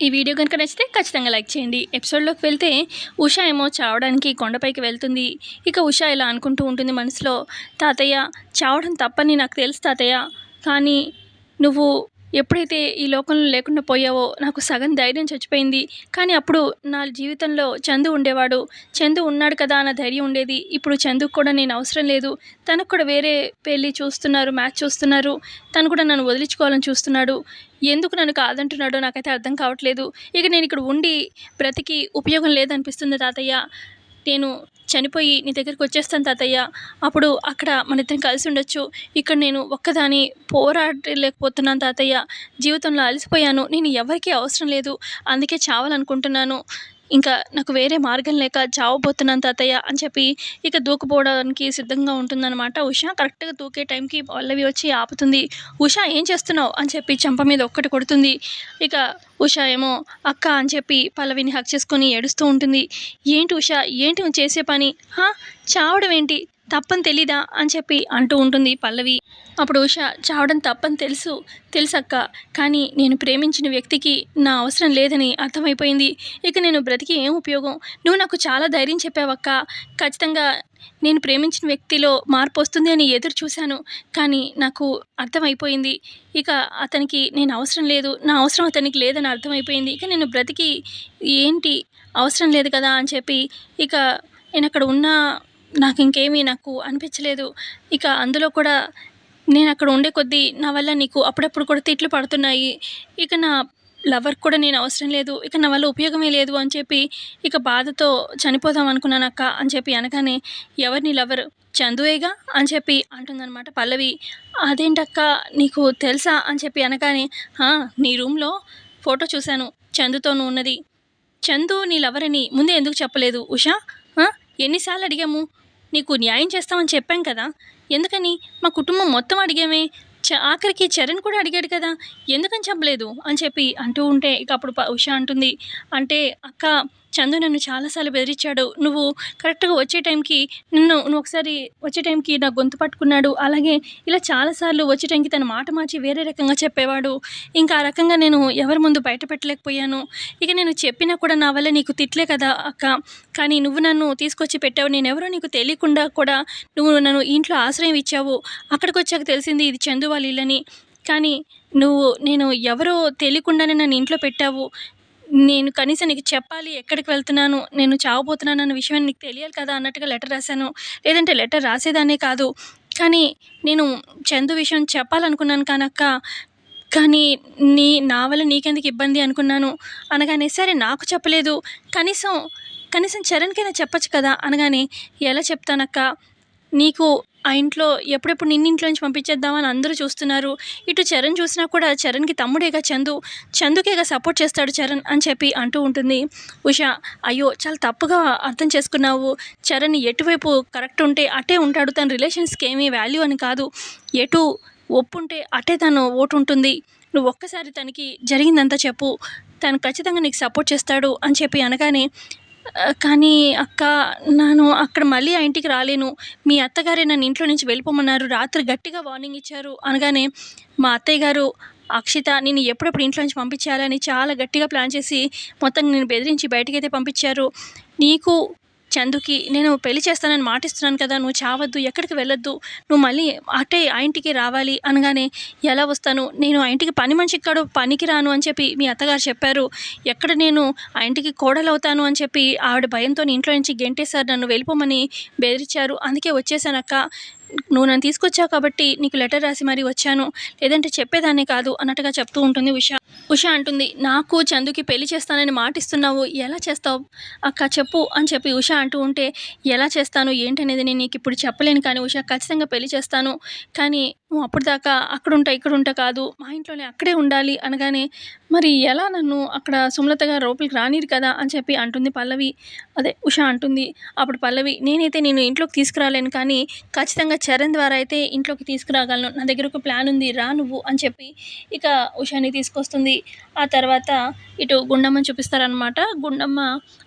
ఈ వీడియో కనుక నచ్చితే ఖచ్చితంగా లైక్ చేయండి. ఎపిసోడ్‌లోకి వెళ్తే ఉషా ఏమో చావడానికి కొండపైకి వెళ్తుంది. ఇక ఉషా ఇలా అనుకుంటూ ఉంటుంది మనసులో, తాతయ్య చావడం తప్పని నాకు తెలుసు తాతయ్య. కానీ నువ్వు ఎప్పుడైతే ఈ లోకంలో లేకుండా పోయావో నాకు సగం ధైర్యం చచ్చిపోయింది. కానీ అప్పుడు నా జీవితంలో చందు ఉండేవాడు. చందు ఉన్నాడు కదా అన్న ధైర్యం ఉండేది. ఇప్పుడు చందుకు కూడా నేను అవసరం లేదు. తనకు కూడా వేరే పెళ్లి చూస్తున్నారు, మ్యాచ్ చూస్తున్నారు. తను కూడా నన్ను వదిలించుకోవాలని చూస్తున్నాడు. ఎందుకు నన్ను కాదంటున్నాడో నాకైతే అర్థం కావట్లేదు. ఇక నేను ఇక్కడ ఉండి బ్రతికి ఉపయోగం లేదనిపిస్తుంది తాతయ్య. నేను చనిపోయి నీ దగ్గరికి వచ్చేస్తాను తాతయ్య. అప్పుడు అక్కడ మనిద్దరం కలిసి ఉండొచ్చు. ఇక్కడ నేను ఒక్కదాని పోరాడలేకపోతున్నాను తాతయ్య. జీవితంలో అలసిపోయాను. నేను ఎవరికీ అవసరం లేదు. అందుకే చావాలనుకుంటున్నాను. ఇంకా నాకు వేరే మార్గం లేక చావబోతున్నాను తాతయ్య అని చెప్పి ఇక దూకుపోవడానికి సిద్ధంగా ఉంటుందన్నమాట ఉష. కరెక్ట్‌గా దూకే టైంకి పల్లవి వచ్చి ఆపుతుంది. ఉష ఏం చేస్తున్నావు అని చెప్పి చెంప మీద ఒక్కటి కొడుతుంది. ఇక ఉష ఏమో అక్క అని చెప్పి పల్లవిని హగ్ చేసుకొని ఏడుస్తూ ఉంటుంది. ఏంటి ఉష, ఏంటి నువ్వు చేసే పని? చావడం ఏంటి తప్పని తెలీదా అని చెప్పి అంటూ ఉంటుంది పల్లవి. అప్పుడు ఉష చావడం తప్పని తెలుసక్క. కానీ నేను ప్రేమించిన వ్యక్తికి నా అవసరం లేదని అర్థమైపోయింది. ఇక నేను బ్రతికి ఏం ఉపయోగం? నువ్వు నాకు చాలా ధైర్యం చెప్పావక్క. ఖచ్చితంగా నేను ప్రేమించిన వ్యక్తిలో మార్పు వస్తుంది అని ఎదురు చూశాను. కానీ నాకు అర్థమైపోయింది. ఇక అతనికి నేను అవసరం లేదు. నా అవసరం అతనికి లేదని అర్థమైపోయింది. ఇక నేను బ్రతికి ఏంటి అవసరం లేదు కదా అని చెప్పి ఇక నేనక్కడ ఉన్నా నాకు అనిపించలేదు. ఇక అందులో కూడా నేనక్కడ ఉండే కొద్దీ నా వల్ల నీకు అప్పుడప్పుడు కూడా తిట్లు పడుతున్నాయి. ఇక నా లవర్‌కి కూడా నేను అవసరం లేదు. ఇక నా వల్ల ఉపయోగమే లేదు అని చెప్పి ఇక బాధతో చనిపోదాం అనుకున్నానక్క అని చెప్పి అనగానే, ఎవరు నీ లవరు? చందుయేగా అని చెప్పి అంటుందనమాట పల్లవి. అదేంటక్క నీకు తెలుసా అని చెప్పి అనగానే, నీ రూమ్‌లో ఫోటో చూశాను చందుతో నువ్వు ఉన్నది. చందు నీ లవరని ముందే ఎందుకు చెప్పలేదు ఉషా? ఎన్ని సార్లు అడిగాము? నీకు న్యాయం చేస్తామని చెప్పాం కదా! ఎందుకని? మా కుటుంబం మొత్తం అడిగామే. ఆఖరికి చరణ్ కూడా అడిగాడు కదా! ఎందుకని చెప్పలేదు అని చెప్పి అంటూ ఉంటే ఇక అప్పుడు ఉష అంటుంది, అంటే అక్క చందు నన్ను చాలా సార్లు బెదిరించాడు. నువ్వు కరెక్ట్‌గా వచ్చే టైంకి నువ్వు ఒకసారి వచ్చే టైంకి నా గొంతు పట్టుకున్నాడు. అలాగే ఇలా చాలా సార్లు వచ్చే టైంకి తన మాట మార్చి వేరే రకంగా చెప్పేవాడు. ఇంకా ఆ రకంగా నేను ఎవరి ముందు బయట పెట్టలేకపోయాను. ఇక నేను చెప్పినా కూడా నా వల్ల నీకు తిట్లే కదా అక్క. కానీ నువ్వు నన్ను తీసుకొచ్చి పెట్టావు. నేనెవరో నీకు తెలియకుండా కూడా నువ్వు నన్ను ఇంట్లో ఆశ్రయం ఇచ్చావు. అక్కడికొచ్చాక తెలిసింది ఇది చందు వాళ్ళ ఇల్లని. కానీ నేను ఎవరో తెలియకుండానే నన్ను ఇంట్లో పెట్టావు. నేను కనీసం నీకు చెప్పాలి ఎక్కడికి వెళ్తున్నాను, నేను చావబోతున్నాను అన్న విషయం నీకు తెలియాలి కదా అన్నట్టుగా లెటర్ రాశాను. లేదంటే లెటర్ రాసేదాన్నే కాదు. కానీ నేను చందు విషయం చెప్పాలనుకున్నాను కానక్క. కానీ నా వల్ల నీకెందుకు ఇబ్బంది అనుకున్నాను అనగానే, సరే నాకు చెప్పలేదు, కనీసం చరణ్‌కైనా చెప్పొచ్చు కదా అనగానే, ఎలా చెప్తానక్క? నీకు ఆ ఇంట్లో ఎప్పుడెప్పుడు నిన్నింట్లో నుంచి పంపించేద్దామని అందరూ చూస్తున్నారు. ఇటు చరణ్ చూసినా కూడా చరణ్‌కి తమ్ముడేగా చందు. చందుకేగా సపోర్ట్ చేస్తాడు చరణ్ అని చెప్పి అంటూ ఉంటుంది ఉష. అయ్యో! చాలా తప్పుగా అర్థం చేసుకున్నావు. చరణ్ ఎటువైపు కరెక్ట్ ఉంటే అటే ఉంటాడు. తన రిలేషన్స్‌కి ఏమీ వాల్యూ అని కాదు. ఎటు ఒప్పుంటే అటే తను ఓటు ఉంటుంది. నువ్వు ఒక్కసారి తనకి జరిగిందంతా చెప్పు. తను ఖచ్చితంగా నీకు సపోర్ట్ చేస్తాడు అని చెప్పి అనగానే, కానీ అక్క నేను అక్కడ మళ్ళీ ఆ ఇంటికి రాలేను. మీ అత్తగారే నన్ను ఇంట్లో నుంచి వెళ్ళిపోమన్నారు. రాత్రి గట్టిగా వార్నింగ్ ఇచ్చారు అనగానే, మా అత్తయ్య గారు అక్షిత నిన్ను ఎప్పుడెప్పుడు ఇంట్లో నుంచి పంపించేయాలని చాలా గట్టిగా ప్లాన్ చేసి మొత్తం నిన్ను బెదిరించి బయటికైతే పంపించారు. నీకు చందుకి నేను పెళ్లి చేస్తానని మాటిస్తున్నాను కదా! నువ్వు చావద్దు, ఎక్కడికి వెళ్ళొద్దు. నువ్వు మళ్ళీ అటే ఆ ఇంటికి రావాలి అనగానే, ఎలా వస్తాను? నేను ఆ ఇంటికి పని మనిషికి కూడా పనికి రాను అని చెప్పి మీ అత్తగారు చెప్పారు. ఎక్కడ నేను ఆ ఇంటికి కోడలవుతాను అని చెప్పి ఆవిడ భయంతోని ఇంట్లో నుంచి గెంటేశారు. నన్ను వెళ్ళిపోమని బెదిరించారు. అందుకే వచ్చేసానక్క. నువ్వు నన్ను తీసుకొచ్చావు కాబట్టి నీకు లెటర్ రాసి మరీ వచ్చాను. లేదంటే చెప్పేదాన్నే కాదు అన్నట్టుగా చెప్తూ ఉంటుంది ఉష. ఉష అంటుంది, నాకు చందుకి పెళ్లి చేస్తానని మాటిస్తున్నావు. ఎలా చేస్తావు అక్క చెప్పు అని చెప్పి ఉష అంటూ ఉంటే, ఎలా చేస్తాను ఏంటనేది నేను నీకు ఇప్పుడు చెప్పలేను కానీ ఉష, ఖచ్చితంగా పెళ్లి చేస్తాను. కానీ నువ్వు అప్పుడు దాకా అక్కడుంటా ఇక్కడుంటా కాదు, మా ఇంట్లోనే అక్కడే ఉండాలి అనగానే, మరి ఎలా నన్ను అక్కడ సుమలత గారు లోపలికి రానిరు కదా అని చెప్పి అంటుంది పల్లవి. అదే ఉష అంటుంది. అప్పుడు పల్లవి, నేనైతే నేను ఇంట్లోకి తీసుకురాలేను కానీ ఖచ్చితంగా చరణ్ ద్వారా అయితే ఇంట్లోకి తీసుకురాగలను. నా దగ్గర ఒక ప్లాన్ ఉంది, రా నువ్వు అని చెప్పి ఇక ఉషాని తీసుకొస్తుంది. ఆ తర్వాత ఇటు గుండమ్మని చూపిస్తారనమాట. గుండమ్మ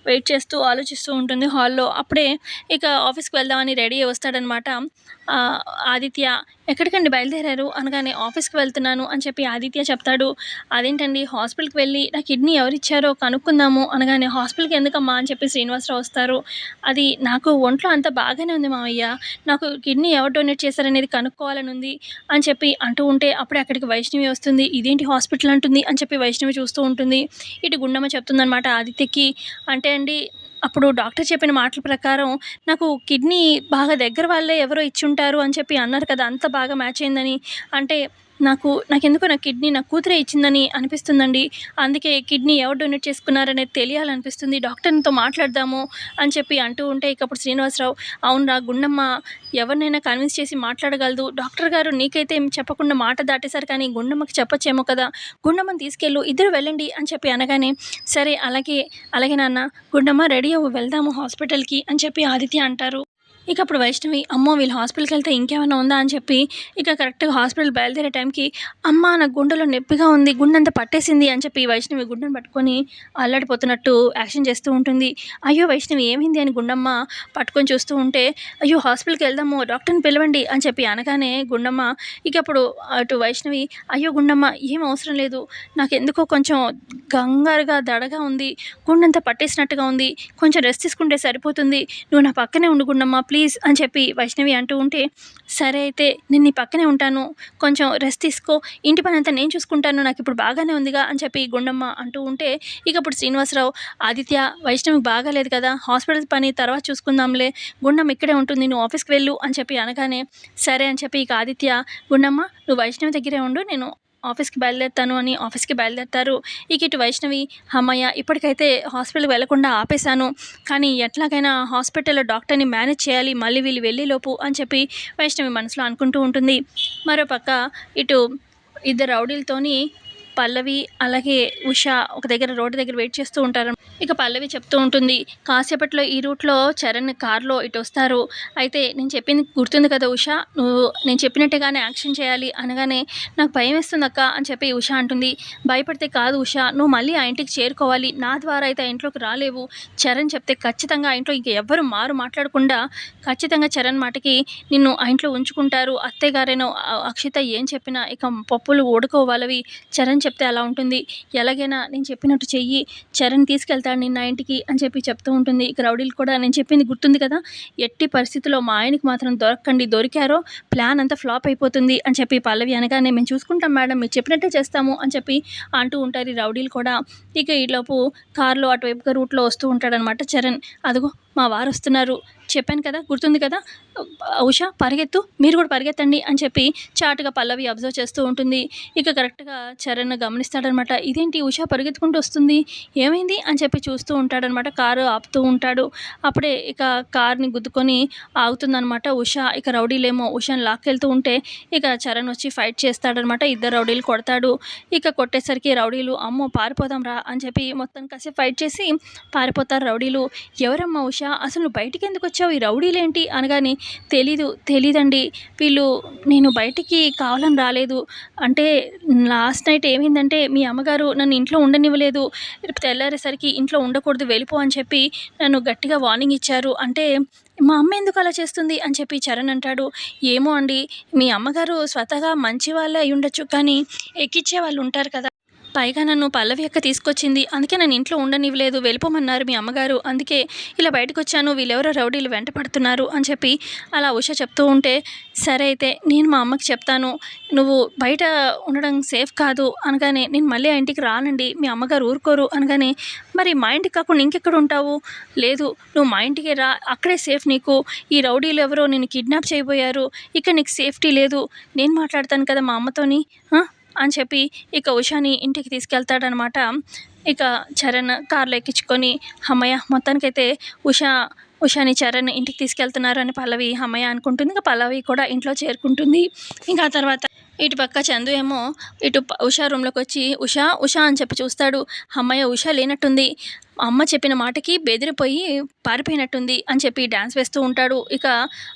వెయిట్ చేస్తూ ఆలోచిస్తూ ఉంటుంది హాల్‌లో. అప్పుడే ఇక ఆఫీస్‌కి వెళ్దామని రెడీ అయ్యి వస్తాడనమాట. ఆహ్, ఆదిత్య "ఎక్కడికండి బయలుదేరారు?" అనగానే "ఆఫీస్‌కి వెళ్తున్నాను" అని చెప్పి ఆదిత్య చెప్తాడు. "అదేంటండి హాస్పిటల్‌కి వెళ్ళి నా కిడ్నీ ఎవరిచ్చారో కనుక్కుందాము" అనగానే "హాస్పిటల్‌కి ఎందుకమ్మా" అని చెప్పి శ్రీనివాసరావు వస్తారు. "అది నాకు ఒంట్లో అంతా బాగానే ఉంది మావయ్య. నాకు కిడ్నీ ఎవరు డొనేట్ చేశారనేది కనుక్కోవాలనుంది" అని చెప్పి అంటూ ఉంటే అప్పుడే అక్కడికి వైష్ణవి వస్తుంది. "ఇదేంటి హాస్పిటల్ అంటుంది" అని చెప్పి వైష్ణవి చూస్తూ ఉంటుంది. ఇటు గుండమ్మ చెప్తుందనమాట ఆదిత్యకి, "అంటే అండి అప్పుడు డాక్టర్ చెప్పిన మాటల ప్రకారం నాకు కిడ్నీ బాగా దగ్గర వాళ్ళే ఎవరో ఇచ్చుంటారు అని చెప్పి అన్నారు కదా! అంత బాగా మ్యాచ్ అయిందని. అంటే నాకెందుకో నా కిడ్నీ నా కూతురే ఇచ్చిందని అనిపిస్తుందండి. అందుకే కిడ్నీ ఎవరు డొనేట్ చేసుకున్నారనేది తెలియాలనిపిస్తుంది. డాక్టర్‌తో మాట్లాడదాము" అని చెప్పి అంటూ ఉంటే ఇక అప్పుడు శ్రీనివాసరావు, "అవునురా గుండమ్మ ఎవరినైనా కన్విన్స్ చేసి మాట్లాడగలదు. డాక్టర్ గారు నీకైతే ఏం చెప్పకుండా మాట దాటేశారు కానీ గుండమ్మకి చెప్పొచ్చేమో కదా! గుండమ్మని తీసుకెళ్ళు ఇద్దరు వెళ్ళండి" అని చెప్పి అనగానే, "సరే అలాగే, అలాగే నాన్న గుండమ్మ రెడీ అవ్వు వెళ్దాము హాస్పిటల్‌కి" అని చెప్పి ఆదిత్య అంటారు. ఇక అప్పుడు వైష్ణవి, అమ్మో! వీళ్ళు హాస్పిటల్‌కెళ్తే ఇంకేమన్నా ఉందా అని చెప్పి ఇక కరెక్ట్‌గా హాస్పిటల్ బయలుదేరే టైంకి, అమ్మా! నాకు గుండెలో నొప్పిగా ఉంది. గుండెంతా పట్టేసింది అని చెప్పి వైష్ణవి గుండెను పట్టుకొని అల్లాడిపోతున్నట్టు యాక్షన్ చేస్తూ ఉంటుంది. అయ్యో! వైష్ణవి ఏమైంది అని గుండమ్మ పట్టుకొని చూస్తూ ఉంటే, అయ్యో! హాస్పిటల్‌కి వెళ్దాము డాక్టర్‌ని పిలవండి అని చెప్పి అనగానే గుండమ్మ ఇక అప్పుడు అటు వైష్ణవి, అయ్యో! గుండమ్మ ఏం అవసరం లేదు. నాకెందుకో కొంచెం కంగారుగా, దడగా ఉంది. గుండెంతా పట్టేసినట్టుగా ఉంది. కొంచెం రెస్ట్ తీసుకుంటే సరిపోతుంది. నువ్వు నా పక్కనే ఉండు గుండమ్మ ప్లీజ్ అని చెప్పి వైష్ణవి అంటూ ఉంటే, సరే అయితే నేను నీ పక్కనే ఉంటాను. కొంచెం రెస్ట్ తీసుకో. ఇంటి పనంతా నేను చూసుకుంటాను. నాకిప్పుడు బాగానే ఉందిగా అని చెప్పి గుండమ్మ అంటూ ఉంటే, ఇక అప్పుడు శ్రీనివాసరావు, ఆదిత్య వైష్ణవికి బాగాలేదు కదా! హాస్పిటల్ పని తర్వాత చూసుకుందాంలే. గుండమ్మ ఇక్కడే ఉంటుంది. నువ్వు ఆఫీస్‌కి వెళ్ళు అని చెప్పి అనగానే, సరే అని చెప్పి ఇక ఆదిత్య, గుండమ్మ నువ్వు వైష్ణవి దగ్గరే ఉండు. నేను ఆఫీస్‌కి బయలుదేరుతాను అని ఆఫీస్‌కి బయలుదేరుతారు. ఇక ఇటు వైష్ణవి, హమ్మయ్య! ఇప్పటికైతే హాస్పిటల్‌కి వెళ్ళకుండా ఆపేశాను. కానీ ఎట్లాగైనా హాస్పిటల్‌లో డాక్టర్‌ని మేనేజ్ చేయాలి. మళ్ళీ వీళ్ళు వెళ్ళేలోపు అని చెప్పి వైష్ణవి మనసులో అనుకుంటూ ఉంటుంది. మరోపక్క ఇటు ఇద్దరు రౌడీలతోని పల్లవి, అలాగే ఉష ఒక దగ్గర రోడ్డు దగ్గర వెయిట్ చేస్తూ ఉంటారు. ఇక పల్లవి చెప్తూ ఉంటుంది, కాసేపట్లో ఈ రూట్‌లో చరణ్ కార్‌లో ఇటొస్తారు. అయితే నేను చెప్పింది గుర్తుంది కదా ఉష! నువ్వు నేను చెప్పినట్టుగానే యాక్షన్ చేయాలి అనగానే, నాకు భయమేస్తుందక్క అని చెప్పి ఉష అంటుంది. భయపడితే కాదు ఉష, నువ్వు మళ్ళీ ఆ ఇంటికి చేరుకోవాలి. నా ద్వారా అయితే ఆ ఇంట్లోకి రాలేవు. చరణ్ చెప్తే ఖచ్చితంగా ఆ ఇంట్లో ఇంక ఎవ్వరు మారు మాట్లాడకుండా ఖచ్చితంగా చరణ్ మాటకి నిన్ను ఆ ఇంట్లో ఉంచుకుంటారు. అత్తయ్య గారేనో అక్షిత ఏం చెప్పినా ఇక పప్పులు ఉడకవు వాళ్ళవి. చరణ్ చెప్తే అలా ఉంటుంది. ఎలాగైనా నేను చెప్పినట్టు చెయ్యి. చరణ్ తీసుకెళ్తాడు నిన్ను ఆ ఇంటికి అని చెప్పి చెప్తూ ఉంటుంది. ఇక రౌడీలు కూడా నేను చెప్పింది గుర్తుంది కదా! ఎట్టి పరిస్థితిలో మా ఆయనకి మాత్రం దొరక్కండి. దొరికారో ప్లాన్ అంతా ఫ్లాప్ అయిపోతుంది అని చెప్పి పల్లవి అనగానే, మేము చూసుకుంటాం మేడం మీరు చెప్పినట్టే చేస్తాము అని చెప్పి అంటూ ఉంటారు ఈ రౌడీలు కూడా. ఇక ఈలోపు కారులో అటువైపుగా రూట్‌లో వస్తూ ఉంటాడనమాట చరణ్. అదిగో మా వారొస్తున్నారు. చెప్పాను కదా! గుర్తుంది కదా! ఉష పరిగెత్తు. మీరు కూడా పరిగెత్తండి అని చెప్పి చాటుగా పల్లవి అబ్జర్వ్ చేస్తూ ఉంటుంది. ఇక కరెక్ట్‌గా చరణ్ గమనిస్తాడనమాట. ఇదేంటి ఉష పరిగెత్తుకుంటూ వస్తుంది. ఏమైంది అని చెప్పి చూస్తూ ఉంటాడనమాట. కారు ఆపుతూ ఉంటాడు. అప్పుడే ఇక కార్‌ని గుద్దుకొని ఆగుతుందనమాట ఉష. ఇక రౌడీలేమో ఉషని లాక్కెళ్తూ ఉంటే ఇక చరణ్ వచ్చి ఫైట్ చేస్తాడనమాట. ఇద్దరు రౌడీలు కొడతాడు. ఇక కొట్టేసరికి రౌడీలు అమ్మో! పారిపోదాం రా అని చెప్పి మొత్తం కాసేపు ఫైట్ చేసి పారిపోతారు రౌడీలు. ఎవరమ్మా ఉష అసలు నువ్వు బయటికెందుకొచ్చావు? ఈ రౌడీలేంటి అనగానే, తెలీదండి. వీళ్ళు నేను బయటికి కావాలని రాలేదు. అంటే లాస్ట్ నైట్ ఏమైందంటే మీ అమ్మగారు నన్ను ఇంట్లో ఉండనివ్వలేదు. రేపు తెల్లారేసరికి ఇంట్లో ఉండకూడదు వెళ్ళిపో అని చెప్పి నన్ను గట్టిగా వార్నింగ్ ఇచ్చారు. అంటే మా అమ్మ ఎందుకు అలా చేస్తుంది అని చెప్పి చరణ్ అంటాడు. ఏమో అండి మీ అమ్మగారు స్వతహా మంచి వాళ్ళే అయ్యుండొచ్చు. కానీ ఎక్కిచ్చే వాళ్ళు ఉంటారు కదా! పైగా నన్ను పల్లవి అక్క తీసుకొచ్చింది. అందుకే నన్ను ఇంట్లో ఉండనివ్వలేదు. వెళ్ళిపోమన్నారు మీ అమ్మగారు. అందుకే ఇలా బయటకొచ్చాను. వీళ్ళెవరో రౌడీలు వెంట పడుతున్నారు అని చెప్పి అలా ఉష చెప్తూ ఉంటే, సరే అయితే నేను మా అమ్మకి చెప్తాను. నువ్వు బయట ఉండడం సేఫ్ కాదు అనగానే, నేను మళ్ళీ ఆ ఇంటికి రానండి. మీ అమ్మగారు ఊరుకోరు అనగానే, మరి మా ఇంటికి కాకుండా ఇంకెక్కడ ఉంటావు? లేదు నువ్వు మా ఇంటికే రా. అక్కడే సేఫ్ నీకు. ఈ రౌడీలు ఎవరో నిన్ను కిడ్నాప్ చేయబోయారు. ఇక్కడ నీకు సేఫ్టీ లేదు. నేను మాట్లాడతాను కదా మా అమ్మతోని అని చెప్పి ఇక ఉషాని ఇంటికి తీసుకెళ్తాడనమాట. ఇక చరణ్ కార్‌లో ఎక్కించుకొని హమ్మయ్య! మొత్తానికైతే ఉషాని చరణ్ ఇంటికి తీసుకెళ్తున్నారు అని పల్లవి హమ్మయ్య! అనుకుంటుంది. ఇక పల్లవి కూడా ఇంట్లో చేరుకుంటుంది. ఇంకా ఆ తర్వాత ఇటు పక్క చందు ఏమో ఇటు ఉషా రూమ్‌లోకొచ్చి ఉషా అని చెప్పి చూస్తాడు. హమ్మయ్య! ఉష లేనట్టుంది. అమ్మ చెప్పిన మాటకి బెదిరిపోయి పారిపోయినట్టుంది అని చెప్పి డాన్స్ వేస్తూ ఉంటాడు. ఇక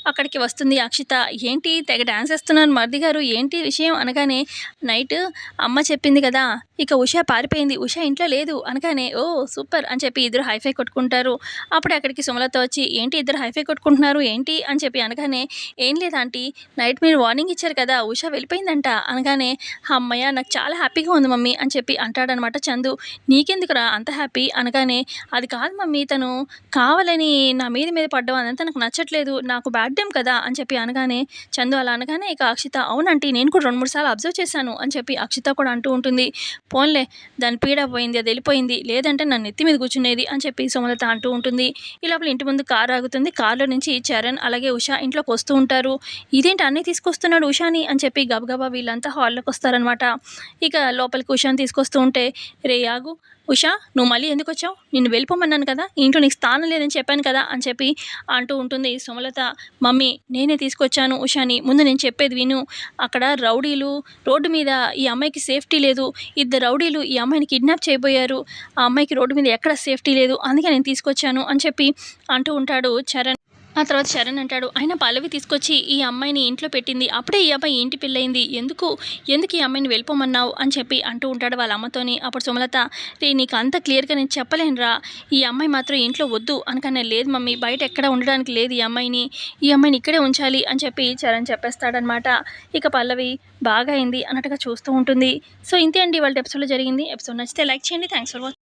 అక్కడికి వస్తుంది అక్షిత. ఏంటి తెగ డాన్స్ ఏస్తున్నారు మరిది గారు ఏంటి విషయం అనగానే, నైట్ అమ్మ చెప్పింది కదా! ఇక ఉష పారిపోయింది. ఉష ఇంట్లో లేదు అనగానే ఓహ్! సూపర్ అని చెప్పి ఇద్దరు హైఫై కొట్టుకుంటారు. అప్పుడే అక్కడికి సుమలత వచ్చి ఏంటి ఇద్దరు హైఫై కొట్టుకుంటున్నారు ఏంటి అని చెప్పి అనగానే ఏం లేదు ఆంటీ నైట్ మీరు వార్నింగ్ ఇచ్చారు కదా! ఉష వెళ్ళిపోయిందంట అనగానే హమ్మయ్య! నాకు చాలా హ్యాపీగా ఉంది మమ్మీ అని చెప్పి అంటాడనమాట చందు. నీకెందుకురా అంత హ్యాపీ అనగానే అది కాదు మమ్మీ తను కావాలని నా మీద పడ్డం అదంతా నాకు నచ్చట్లేదు. నాకు బ్యాడ్ టైమ్ కదా! అని చెప్పి అనగానే చందు అలా అనగానే ఇక అక్షిత అవునంటీ నేను కూడా 2, 3 సార్లు అబ్జర్వ్ చేశాను అని చెప్పి అక్షిత కూడా అంటూ ఉంటుంది. పోన్లే దాని పీడ పోయింది అది వెళ్ళిపోయింది. లేదంటే నా నెత్తి మీద కూర్చునేది అని చెప్పి సుమలత అంటూ ఉంటుంది. ఈ లోపల ఇంటి ముందు కారు ఆగుతుంది. కారులో నుంచి చరణ్ అలాగే ఉష ఇంట్లోకి వస్తూ ఉంటారు. ఇదేంటి అన్నీ తీసుకొస్తున్నాడు ఉషాని అని చెప్పి గబగబా వీళ్ళంతా హాల్లోకి వస్తారనమాట. ఇక లోపలికి ఉషాని తీసుకొస్తూ ఉంటే రే ఆగు ఉషా నువ్వు మళ్ళీ ఎందుకు వచ్చావు నిన్ను వెళ్ళిపోమన్నాను కదా ఇంట్లో నీకు స్థానం లేదని చెప్పాను కదా అని చెప్పి అంటూ ఉంటుంది సుమలత. మమ్మీ నేనే తీసుకొచ్చాను ఉషాని ముందు నేను చెప్పేది విను. అక్కడ రౌడీలు రోడ్డు మీద ఈ అమ్మాయికి సేఫ్టీ లేదు. ఇద్దరు రౌడీలు ఈ అమ్మాయిని కిడ్నాప్ చేయబోయారు. ఆ అమ్మాయికి రోడ్డు మీద ఎక్కడ సేఫ్టీ లేదు అందుకే నేను తీసుకొచ్చాను అని చెప్పి అంటూ ఉంటాడు చరణ్. ఆ తర్వాత శరణ్ అంటాడు అయినా పల్లవి తీసుకొచ్చి ఈ అమ్మాయిని ఇంట్లో పెట్టింది అప్పుడే ఈ అమ్మాయి ఇంటి పిల్లయింది ఎందుకు ఈ అమ్మాయిని వెళ్ళిపోమన్నావు అని చెప్పి అంటూ ఉంటాడు వాళ్ళ అమ్మతోని. అప్పుడు సుమలత రే నీకు అంత క్లియర్గా నేను చెప్పలేనురా ఈ అమ్మాయి మాత్రం ఇంట్లో వద్దు అనకనే లేదు మమ్మీ బయట ఎక్కడ ఉండడానికి లేదు ఈ అమ్మాయిని ఇక్కడే ఉంచాలి అని చెప్పి చరణ్ చెప్పేస్తాడనమాట. ఇక పల్లవి బాగా అయింది అన్నట్టుగా చూస్తూ ఉంటుంది. సో ఇంతే అండి వాళ్ళ ఎపిసోడ్లో జరిగింది. ఎపిసోడ్ నచ్చితే లైక్ చేయండి. Thanks for watching.